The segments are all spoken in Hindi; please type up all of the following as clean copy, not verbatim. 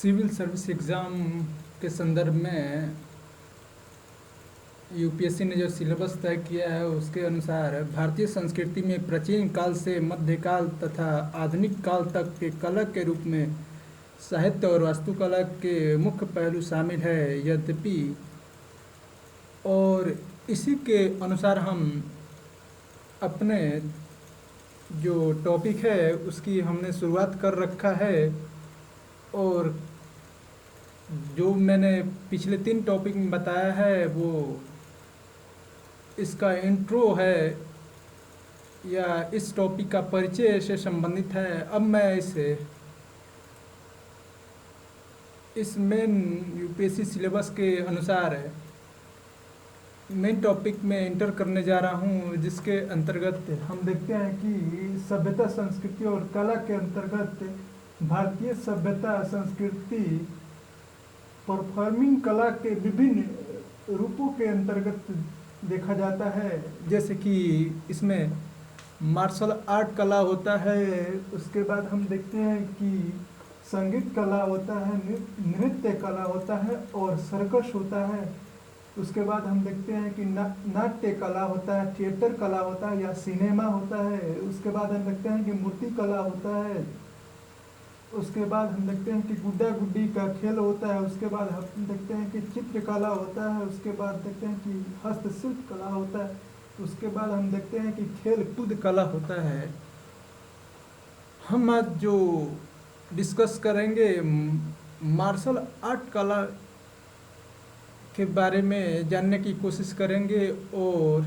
सिविल सर्विस एग्ज़ाम के संदर्भ में यूपीएससी ने जो सिलेबस तय किया है उसके अनुसार भारतीय संस्कृति में प्राचीन काल से मध्यकाल तथा आधुनिक काल तक के कला के रूप में साहित्य और वास्तुकला के मुख्य पहलू शामिल है। यद्यपि और इसी के अनुसार हम अपने जो टॉपिक है उसकी हमने शुरुआत कर रखा है। और जो मैंने पिछले 3 टॉपिक में बताया है वो इसका इंट्रो है या इस टॉपिक का परिचय से संबंधित है। अब मैं इस मेन यूपीएससी सिलेबस के अनुसार मेन टॉपिक में इंटर करने जा रहा हूँ, जिसके अंतर्गत हम देखते हैं कि सभ्यता संस्कृति और कला के अंतर्गत भारतीय सभ्यता संस्कृति परफॉर्मिंग कला के विभिन्न रूपों के अंतर्गत देखा जाता है। जैसे कि इसमें मार्शल आर्ट कला होता है, उसके बाद हम देखते हैं कि संगीत कला होता है, नृत्य कला होता है और सर्कस होता है। उसके बाद हम देखते हैं कि नाट्य कला होता है, थिएटर कला होता है या सिनेमा होता है। उसके बाद हम देखते हैं कि मूर्ति कला होता है। उसके बाद हम देखते हैं कि गुड्डा गुड्डी का खेल होता है। उसके बाद हम देखते हैं कि चित्रकला होता है। उसके बाद देखते हैं कि हस्तशिल्प कला होता है। उसके बाद हम देखते हैं कि खेल कूद कला होता है। हम आज जो डिस्कस करेंगे मार्शल आर्ट कला के बारे में जानने की कोशिश करेंगे और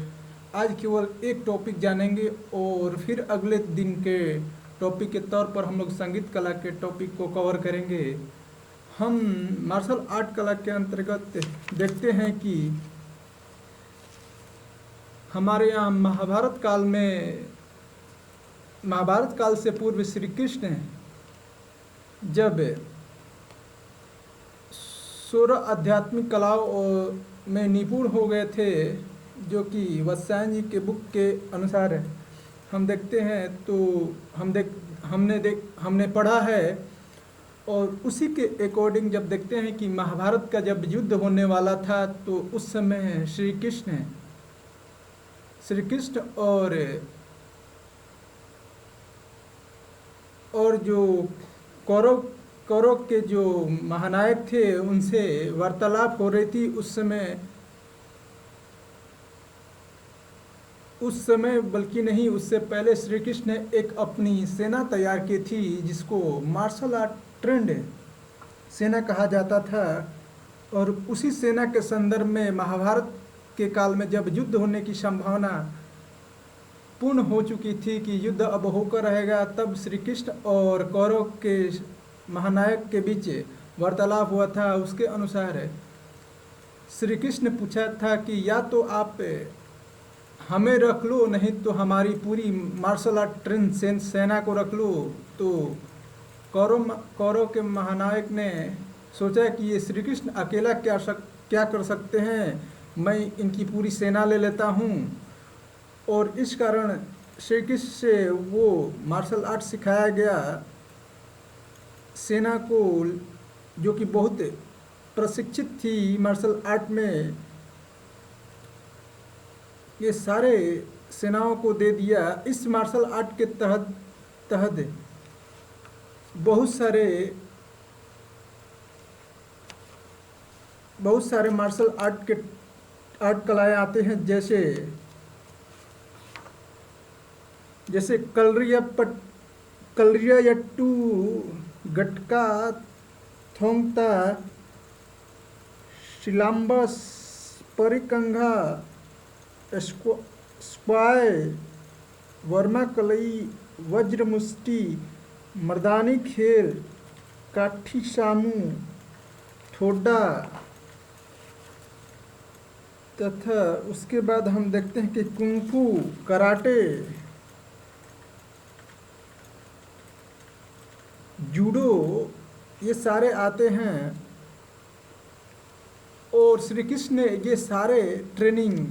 आज केवल एक टॉपिक जानेंगे और फिर अगले दिन के टॉपिक के तौर पर हम लोग संगीत कला के टॉपिक को कवर करेंगे। हम मार्शल आर्ट कला के अंतर्गत देखते हैं कि हमारे यहाँ महाभारत काल से पूर्व श्री कृष्ण जब 16 आध्यात्मिक कलाओं में निपुण हो गए थे, जो कि वात्स्यायन जी के बुक के अनुसार हम देखते हैं, तो हमने पढ़ा है। और उसी के अकॉर्डिंग जब देखते हैं कि महाभारत का जब युद्ध होने वाला था तो उस समय श्री कृष्ण और जो कौरव के जो महानायक थे उनसे वार्तालाप हो रही थी। उस समय बल्कि नहीं, उससे पहले श्री कृष्ण ने एक अपनी सेना तैयार की थी जिसको मार्शल आर्ट ट्रेंड सेना कहा जाता था। और उसी सेना के संदर्भ में महाभारत के काल में जब युद्ध होने की संभावना पूर्ण हो चुकी थी कि युद्ध अब होकर रहेगा, तब श्री कृष्ण और कौरव के महानायक के बीच वार्तालाप हुआ था। उसके अनुसार श्री कृष्ण ने पूछा था कि या तो आप हमें रख लो, नहीं तो हमारी पूरी मार्शल आर्ट ट्रेन सेना को रख लो। तो कौरव के महानायक ने सोचा कि ये श्री कृष्ण अकेला क्या कर सकते हैं, मैं इनकी पूरी सेना ले लेता हूँ। और इस कारण श्री कृष्ण से वो मार्शल आर्ट सिखाया गया सेना को, जो कि बहुत प्रशिक्षित थी मार्शल आर्ट में। ये सारे सेनाओं को दे दिया। इस मार्शल आर्ट के तहत बहुत सारे मार्शल आर्ट कलाएँ आते हैं, जैसे कलरियायट्टू, गटका, थोंगता, सिलाम्बस, परिकंघा, स्क्वाय, वर्मा कलई, वज्र मुष्टि, मर्दानी खेल, काठी सामू, ठोडा तथा उसके बाद हम देखते हैं कि कुंफू, कराटे, जूडो, ये सारे आते हैं। और श्री कृष्ण ने ये सारे ट्रेनिंग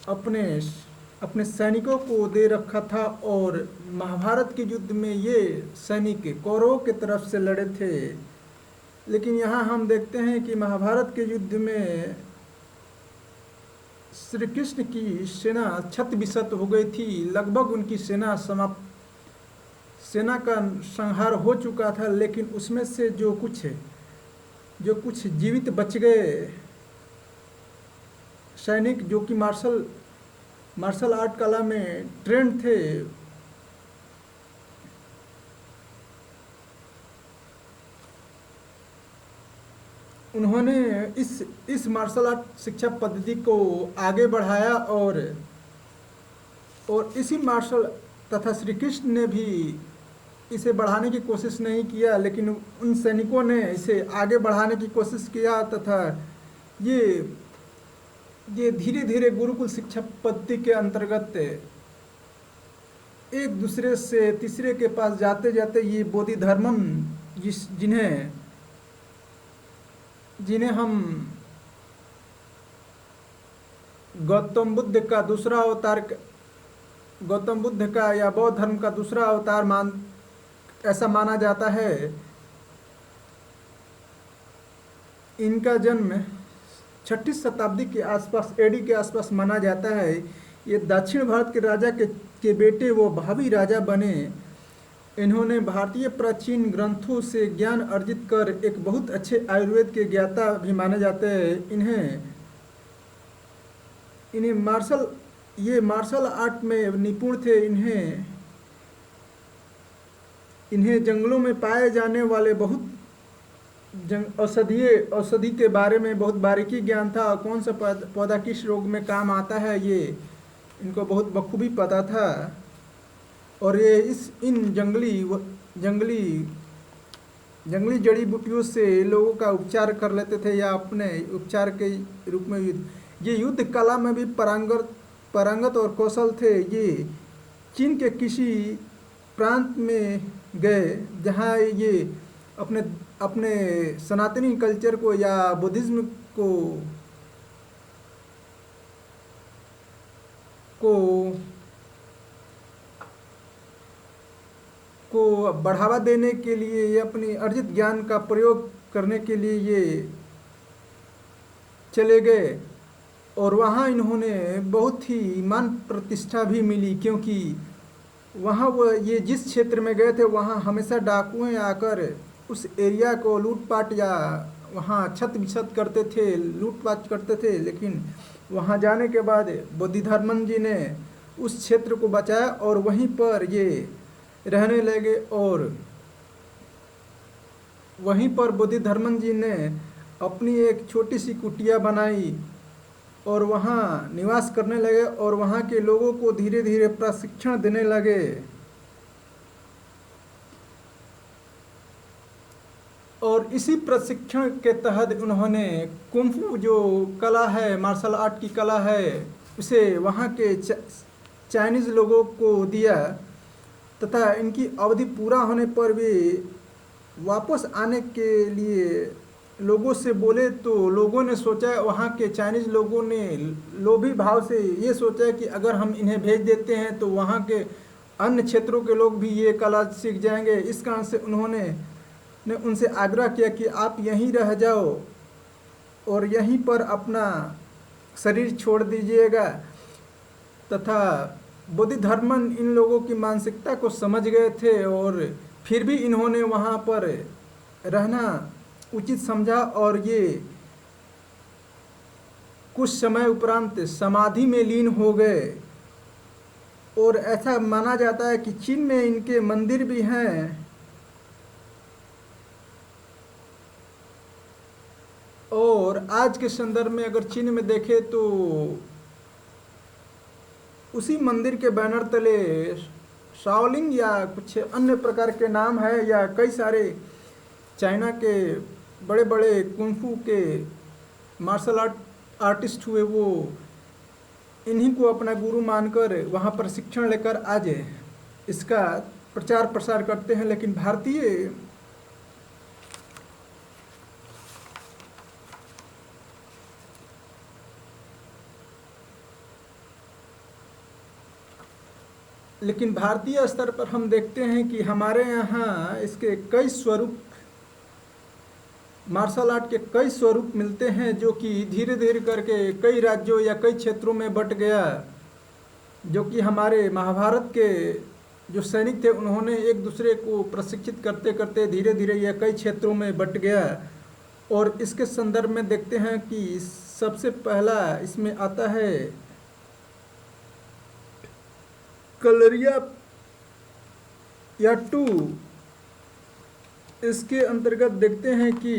अपने सैनिकों को दे रखा था। और महाभारत के युद्ध में ये सैनिक कौरवों की तरफ से लड़े थे। लेकिन यहाँ हम देखते हैं कि महाभारत के युद्ध में श्री कृष्ण की सेना छत बिछत हो गई थी, लगभग उनकी सेना का संहार हो चुका था। लेकिन उसमें से जो कुछ जीवित बच गए सैनिक, जो कि मार्शल आर्ट कला में ट्रेंड थे, उन्होंने इस मार्शल आर्ट शिक्षा पद्धति को आगे बढ़ाया और इसी मार्शल तथा श्री कृष्ण ने भी इसे बढ़ाने की कोशिश नहीं किया, लेकिन उन सैनिकों ने इसे आगे बढ़ाने की कोशिश किया तथा ये ये धीरे धीरे गुरुकुल शिक्षा पद्धति के अंतर्गत एक दूसरे से तीसरे के पास जाते जाते ये बोधि धर्मम, जिन्हें हम गौतम बुद्ध का दूसरा अवतार, गौतम बुद्ध का या बौद्ध धर्म का दूसरा अवतार ऐसा माना जाता है। इनका जन्म 6ठी शताब्दी के आसपास, एडी के आसपास माना जाता है। ये दक्षिण भारत के राजा के बेटे वो भावी राजा बने। इन्होंने भारतीय प्राचीन ग्रंथों से ज्ञान अर्जित कर एक बहुत अच्छे आयुर्वेद के ज्ञाता भी माने जाते हैं। इन्हें मार्शल आर्ट में निपुण थे। इन्हें जंगलों में पाए जाने वाले बहुत औषधि के बारे में बहुत बारीकी ज्ञान था, और कौन सा पौधा किस रोग में काम आता है ये इनको बहुत बखूबी पता था। और ये इन जंगली जड़ी बूटियों से लोगों का उपचार कर लेते थे या अपने उपचार के रूप में ये युद्ध कला में भी पारंगत और कौशल थे। ये चीन के किसी प्रांत में गए जहाँ ये अपने सनातनी कल्चर को या बुद्धिज्म को बढ़ावा देने के लिए, ये अपनी अर्जित ज्ञान का प्रयोग करने के लिए ये चले गए। और वहाँ इन्होंने बहुत ही मान प्रतिष्ठा भी मिली, क्योंकि वहाँ ये जिस क्षेत्र में गए थे वहाँ हमेशा डाकुएं आकर उस एरिया को लूटपाट या वहाँ छत बिछत करते थे, लूटपाट करते थे। लेकिन वहाँ जाने के बाद बोधिधर्मन जी ने उस क्षेत्र को बचाया और वहीं पर ये रहने लगे। और वहीं पर बोधिधर्मन जी ने अपनी एक छोटी सी कुटिया बनाई और वहाँ निवास करने लगे और वहाँ के लोगों को धीरे धीरे प्रशिक्षण देने लगे। और इसी प्रशिक्षण के तहत उन्होंने कुंफू जो कला है, मार्शल आर्ट की कला है, उसे वहाँ के चाइनीज़ लोगों को दिया तथा इनकी अवधि पूरा होने पर भी वापस आने के लिए लोगों से बोले तो लोगों ने सोचा, वहाँ के चाइनीज़ लोगों ने लोभी भाव से ये सोचा कि अगर हम इन्हें भेज देते हैं तो वहाँ के अन्य क्षेत्रों के लोग भी ये कला सीख जाएंगे। इस कारण से उन्होंने उनसे आग्रह किया कि आप यहीं रह जाओ और यहीं पर अपना शरीर छोड़ दीजिएगा। तथा बोधिधर्मन इन लोगों की मानसिकता को समझ गए थे और फिर भी इन्होंने वहाँ पर रहना उचित समझा और ये कुछ समय उपरांत समाधि में लीन हो गए। और ऐसा माना जाता है कि चीन में इनके मंदिर भी हैं। और आज के संदर्भ में अगर चीन में देखें तो उसी मंदिर के बैनर तले शाओलिंग या कुछ अन्य प्रकार के नाम है, या कई सारे चाइना के बड़े बड़े कुंफू के मार्शल आर्टिस्ट हुए, वो इन्हीं को अपना गुरु मानकर वहाँ प्रशिक्षण लेकर आज इसका प्रचार प्रसार करते हैं। लेकिन भारतीय स्तर पर हम देखते हैं कि हमारे यहाँ इसके कई स्वरूप मार्शल आर्ट के कई स्वरूप मिलते हैं जो कि धीरे धीरे करके कई राज्यों या कई क्षेत्रों में बंट गया, जो कि हमारे महाभारत के जो सैनिक थे उन्होंने एक दूसरे को प्रशिक्षित करते करते धीरे धीरे यह कई क्षेत्रों में बंट गया। और इसके संदर्भ में देखते हैं कि सबसे पहला इसमें आता है कलरिया या टू। इसके अंतर्गत देखते हैं कि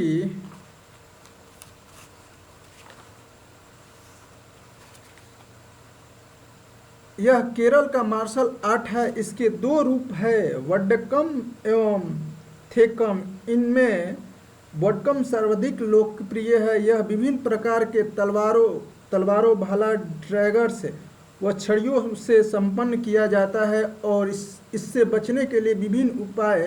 यह केरल का मार्शल आर्ट है। इसके दो रूप है, वड्डकम एवं थेकम। इनमें वड्डकम सर्वाधिक लोकप्रिय है। यह विभिन्न प्रकार के तलवारों भाला ड्रैगर्स व छड़ियों से संपन्न किया जाता है और इससे बचने के लिए विभिन्न उपाय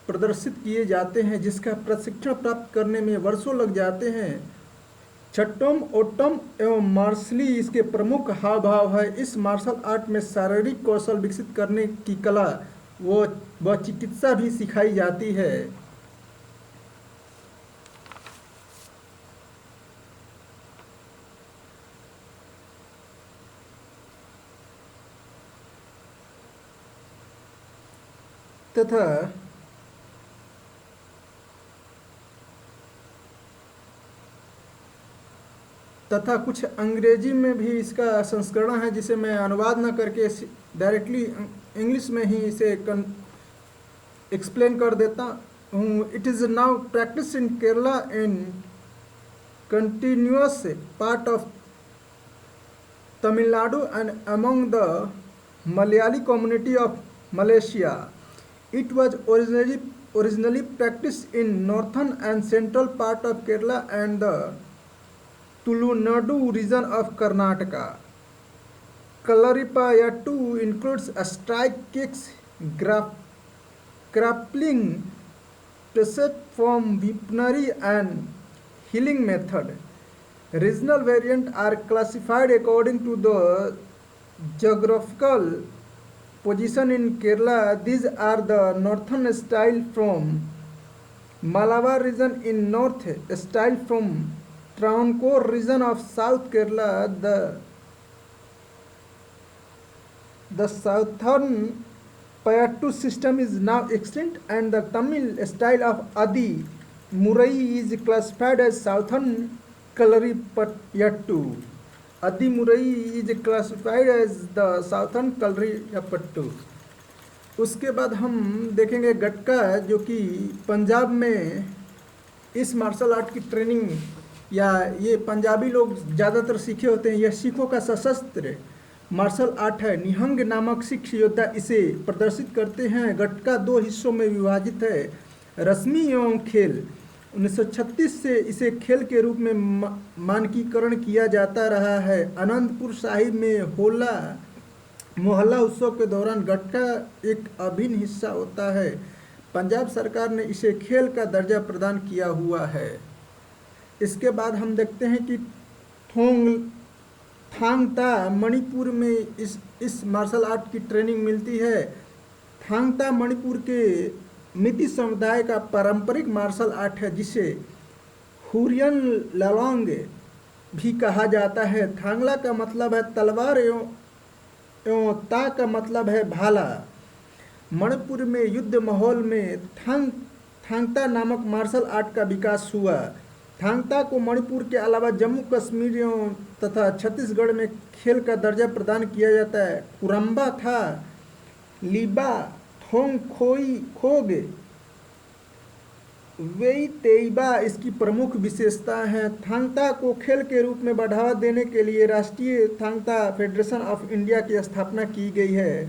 प्रदर्शित किए जाते हैं, जिसका प्रशिक्षण प्राप्त करने में वर्षों लग जाते हैं। छट्टम, ओट्टम एवं मार्शली इसके प्रमुख हाव भाव है। इस मार्शल आर्ट में शारीरिक कौशल विकसित करने की कला व चिकित्सा भी सिखाई जाती है। तथा कुछ अंग्रेजी में भी इसका संस्करण है, जिसे मैं अनुवाद न करके डायरेक्टली इंग्लिश में ही इसे एक्सप्लेन कर देता हूँ। It is now practice in Kerala in continuous part of Tamil Nadu and among the Malayali community of Malaysia. It was originally practiced in northern and central part of Kerala and the Tulunadu region of Karnataka. Kalaripayattu includes a strike, kicks, grappling, precept from weaponry and healing method. Regional variants are classified according to the geographical position in Kerala. These are the northern style from Malabar region in north, style from Travancore region of South Kerala. The southern Payattu system is now extinct and the Tamil style of Adi Murai is classified as southern Kalaripayattu. Adi Murai is classified as the southern Kalaripayattu. उसके बाद हम देखेंगे गटका, जो कि पंजाब में इस मार्शल आर्ट की ट्रेनिंग या ये पंजाबी लोग ज़्यादातर सीखे होते हैं। यह सिखों का सशस्त्र मार्शल आर्ट है। निहंग नामक सिख योद्धा इसे प्रदर्शित करते हैं। गटका दो हिस्सों में विभाजित है, रस्मी एवं खेल। 1936 से इसे खेल के रूप में मानकीकरण किया जाता रहा है। आनंदपुर साहिब में मोहल्ला उत्सव के दौरान गटका एक अभिन्न हिस्सा होता है। पंजाब सरकार ने इसे खेल का दर्जा प्रदान किया हुआ है। इसके बाद हम देखते हैं कि थांगता मणिपुर में इस मार्शल आर्ट की ट्रेनिंग मिलती है। थांगता मणिपुर के मिति समुदाय का पारंपरिक मार्शल आर्ट है, जिसे हुरियन लालोंग भी कहा जाता है। थांगला का मतलब है तलवार एवं ता का मतलब है भाला। मणिपुर में युद्ध माहौल में थांगता नामक मार्शल आर्ट का विकास हुआ। थांगता को मणिपुर के अलावा जम्मू कश्मीर एवं तथा छत्तीसगढ़ में खेल का दर्जा प्रदान किया जाता है। कुरम्बा था, लीबा, थोंग खोई खोग, वेई तेईबा इसकी प्रमुख विशेषता है। थांगता को खेल के रूप में बढ़ावा देने के लिए राष्ट्रीय थांगता फेडरेशन ऑफ इंडिया की स्थापना की गई है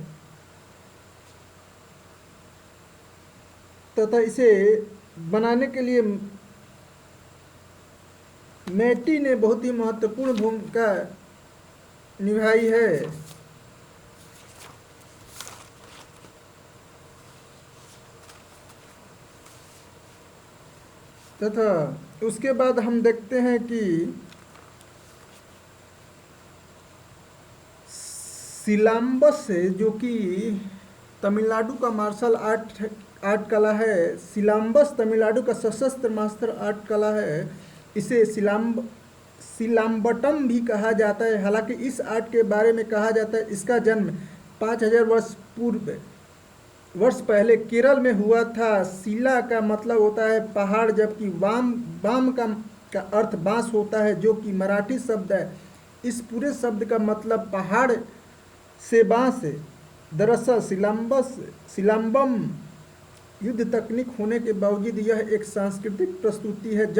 तथा इसे बनाने के लिए मेटी ने बहुत ही महत्वपूर्ण भूमिका निभाई है। तथा उसके बाद हम देखते हैं कि सिलंबस, जो कि तमिलनाडु का मार्शल आर्ट आर्ट कला है। सिलाम्बस तमिलनाडु का सशस्त्र मार्शल आर्ट कला है। इसे सिलाम्बटम भी कहा जाता है। हालांकि इस आर्ट के बारे में कहा जाता है इसका जन्म 5000 वर्ष पहले केरल में हुआ था। शिला का मतलब होता है पहाड़, जबकि वाम वाम का अर्थ बांस होता है, जो कि मराठी शब्द है। इस पूरे शब्द का मतलब पहाड़ से बांस है। दरअसल सिलम्बम युद्ध तकनीक होने के बावजूद यह एक सांस्कृतिक प्रस्तुति है।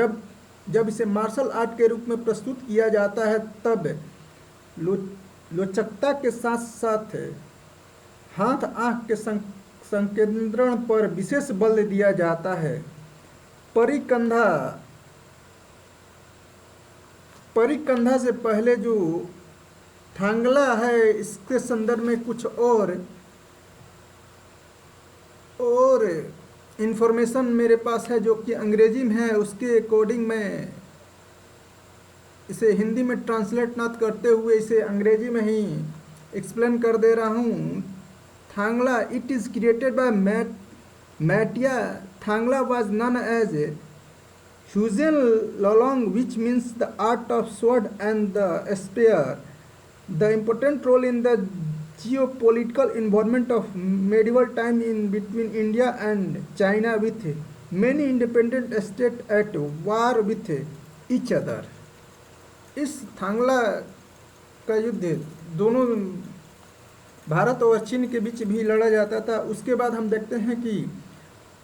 जब इसे मार्शल आर्ट के रूप में प्रस्तुत किया जाता है तब लोचकता के साथ साथ हाथ आंख के संकेंद्रण पर विशेष बल दिया जाता है। परिकंधा से पहले जो थांगला है, इसके संदर्भ में कुछ और इंफॉर्मेशन मेरे पास है जो कि अंग्रेजी में है। उसके अकॉर्डिंग मैं इसे हिंदी में ट्रांसलेट न करते हुए इसे अंग्रेजी में ही एक्सप्लेन कर दे रहा हूँ। Thangla, it is created by मैटिया Thangla was known as Huizen Lolong, which means the art of sword and the spear. The important role in the geopolitical environment of medieval time in between India and China, with many independent states at war with each other. इस थांगला का युद्ध दोनों भारत और चीन के बीच भी लड़ा जाता था। उसके बाद हम देखते हैं कि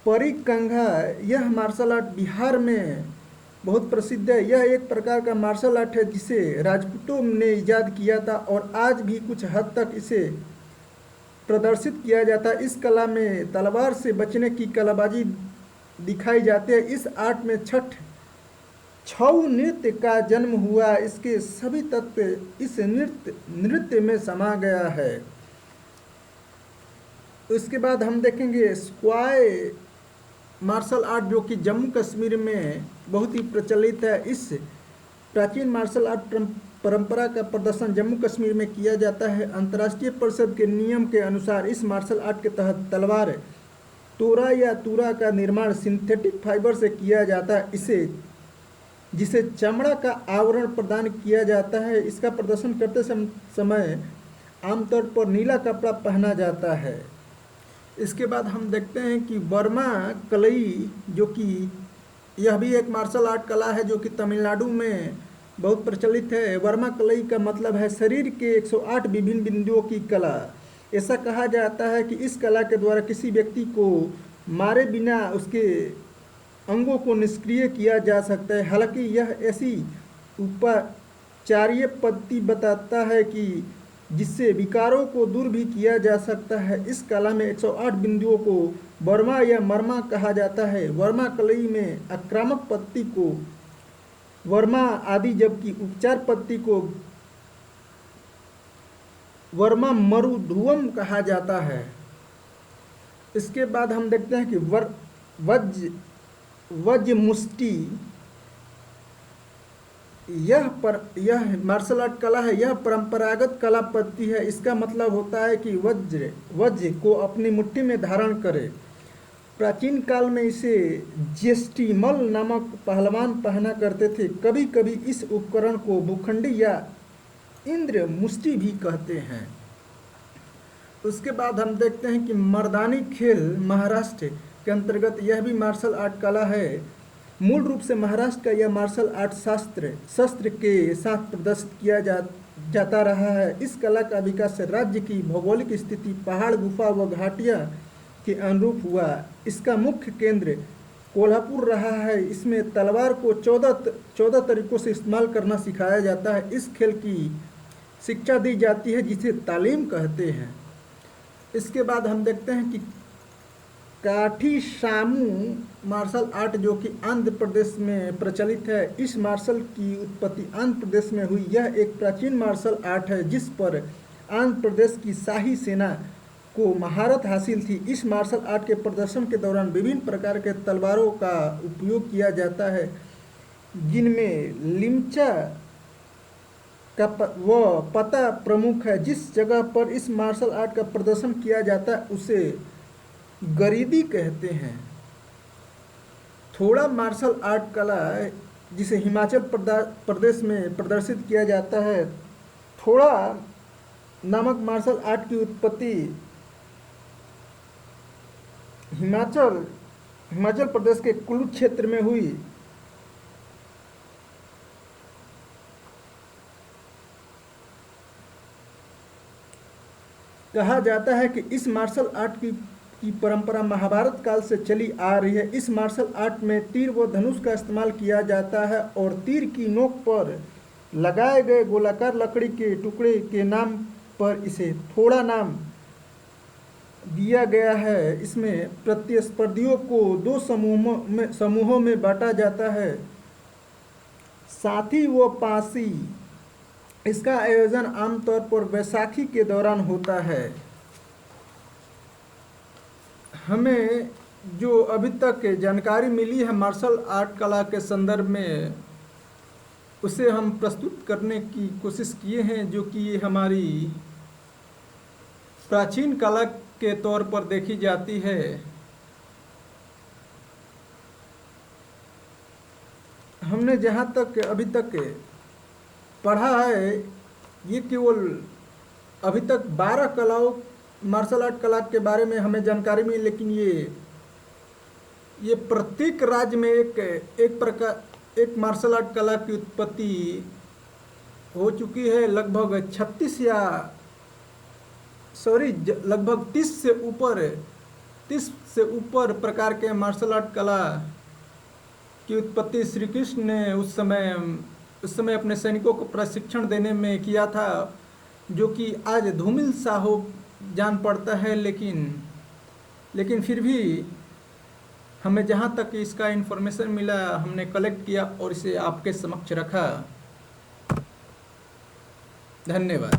परिकंघा, यह मार्शल आर्ट बिहार में बहुत प्रसिद्ध है। यह एक प्रकार का मार्शल आर्ट है जिसे राजपूतों ने ईजाद किया था और आज भी कुछ हद तक इसे प्रदर्शित किया जाता है। इस कला में तलवार से बचने की कलाबाजी दिखाई जाती है। इस आर्ट में छऊ नृत्य का जन्म हुआ। इसके सभी तत्व इस नृत्य में समा गया है। उसके बाद हम देखेंगे स्क्वाय मार्शल आर्ट, जो कि जम्मू कश्मीर में बहुत ही प्रचलित है। इस प्राचीन मार्शल आर्ट परंपरा का प्रदर्शन जम्मू कश्मीर में किया जाता है। अंतर्राष्ट्रीय परिषद के नियम के अनुसार इस मार्शल आर्ट के तहत तलवार तोरा या तूरा का निर्माण सिंथेटिक फाइबर से किया जाता है, जिसे चमड़ा का आवरण प्रदान किया जाता है। इसका प्रदर्शन करते समय आमतौर पर नीला कपड़ा पहना जाता है। इसके बाद हम देखते हैं कि वर्मा कलई, जो कि यह भी एक मार्शल आर्ट कला है जो कि तमिलनाडु में बहुत प्रचलित है। वर्मा कलई का मतलब है शरीर के 108 विभिन्न बिंदुओं की कला। ऐसा कहा जाता है कि इस कला के द्वारा किसी व्यक्ति को मारे बिना उसके अंगों को निष्क्रिय किया जा सकता है। हालांकि यह ऐसी उपचारीय पद्धति बताता है कि जिससे विकारों को दूर भी किया जा सकता है। इस कला में 108 बिंदुओं को वर्मा या मर्मा कहा जाता है। वर्मा कलई में आक्रामक पद्धति को वर्मा आदि, जबकि उपचार पद्धति को वर्मा मरुधुवम कहा जाता है। इसके बाद हम देखते हैं कि वज्र मुष्टि, यह मार्शल आर्ट कला है। यह परंपरागत कला पद्धति है। इसका मतलब होता है कि वज्र को अपनी मुट्ठी में धारण करे। प्राचीन काल में इसे जेस्टिमल नामक पहलवान पहना करते थे। कभी कभी इस उपकरण को भूखंडी या इंद्र मुष्टि भी कहते हैं। उसके बाद हम देखते हैं कि मर्दानी खेल महाराष्ट्र के अंतर्गत यह भी मार्शल आर्ट कला है। मूल रूप से महाराष्ट्र का यह मार्शल आर्ट शस्त्र के साथ प्रदर्शित किया जाता रहा है। इस कला का विकास राज्य की भौगोलिक स्थिति, पहाड़, गुफा व घाटियाँ के अनुरूप हुआ। इसका मुख्य केंद्र कोल्हापुर रहा है। इसमें तलवार को 14 तरीकों से इस्तेमाल करना सिखाया जाता है। इस खेल की शिक्षा दी जाती है जिसे तालीम कहते हैं। इसके बाद हम देखते हैं कि काठी सामू मार्शल आर्ट, जो कि आंध्र प्रदेश में प्रचलित है। इस मार्शल की उत्पत्ति आंध्र प्रदेश में हुई। यह एक प्राचीन मार्शल आर्ट है जिस पर आंध्र प्रदेश की शाही सेना को महारत हासिल थी। इस मार्शल आर्ट के प्रदर्शन के दौरान विभिन्न प्रकार के तलवारों का उपयोग किया जाता है, जिनमें लिम्चा का पता प्रमुख है। जिस जगह पर इस मार्शल आर्ट का प्रदर्शन किया जाता है उसे गरीदी कहते हैं। थोड़ा मार्शल आर्ट कला जिसे हिमाचल प्रदेश में प्रदर्शित किया जाता है। थोड़ा नामक मार्शल आर्ट की उत्पत्ति हिमाचल प्रदेश के कुल्लू क्षेत्र में हुई। कहा जाता है कि इस मार्शल आर्ट की परंपरा महाभारत काल से चली आ रही है। इस मार्शल आर्ट में तीर व धनुष का इस्तेमाल किया जाता है और तीर की नोक पर लगाए गए गोलाकार लकड़ी के टुकड़े के नाम पर इसे थोड़ा नाम दिया गया है। इसमें प्रतिस्पर्धियों को दो समूहों में बांटा जाता है, साथी व पासी। इसका आयोजन आमतौर पर बैसाखी के दौरान होता है। हमें जो अभी तक जानकारी मिली है मार्शल आर्ट कला के संदर्भ में, उसे हम प्रस्तुत करने की कोशिश किए हैं, जो कि हमारी प्राचीन कला के तौर पर देखी जाती है। हमने जहाँ तक अभी तक पढ़ा है, ये केवल अभी तक 12 कलाओं मार्शल आर्ट कला के बारे में हमें जानकारी मिली, लेकिन ये प्रत्येक राज्य में एक मार्शल आर्ट कला की उत्पत्ति हो चुकी है। लगभग 36 या लगभग 30 से ऊपर प्रकार के मार्शल आर्ट कला की उत्पत्ति श्री कृष्ण ने उस समय अपने सैनिकों को प्रशिक्षण देने में किया था, जो कि आज धूमिल सा हो जान पड़ता है। लेकिन फिर भी हमें जहाँ तक इसका इन्फॉर्मेशन मिला, हमने कलेक्ट किया और इसे आपके समक्ष रखा। धन्यवाद।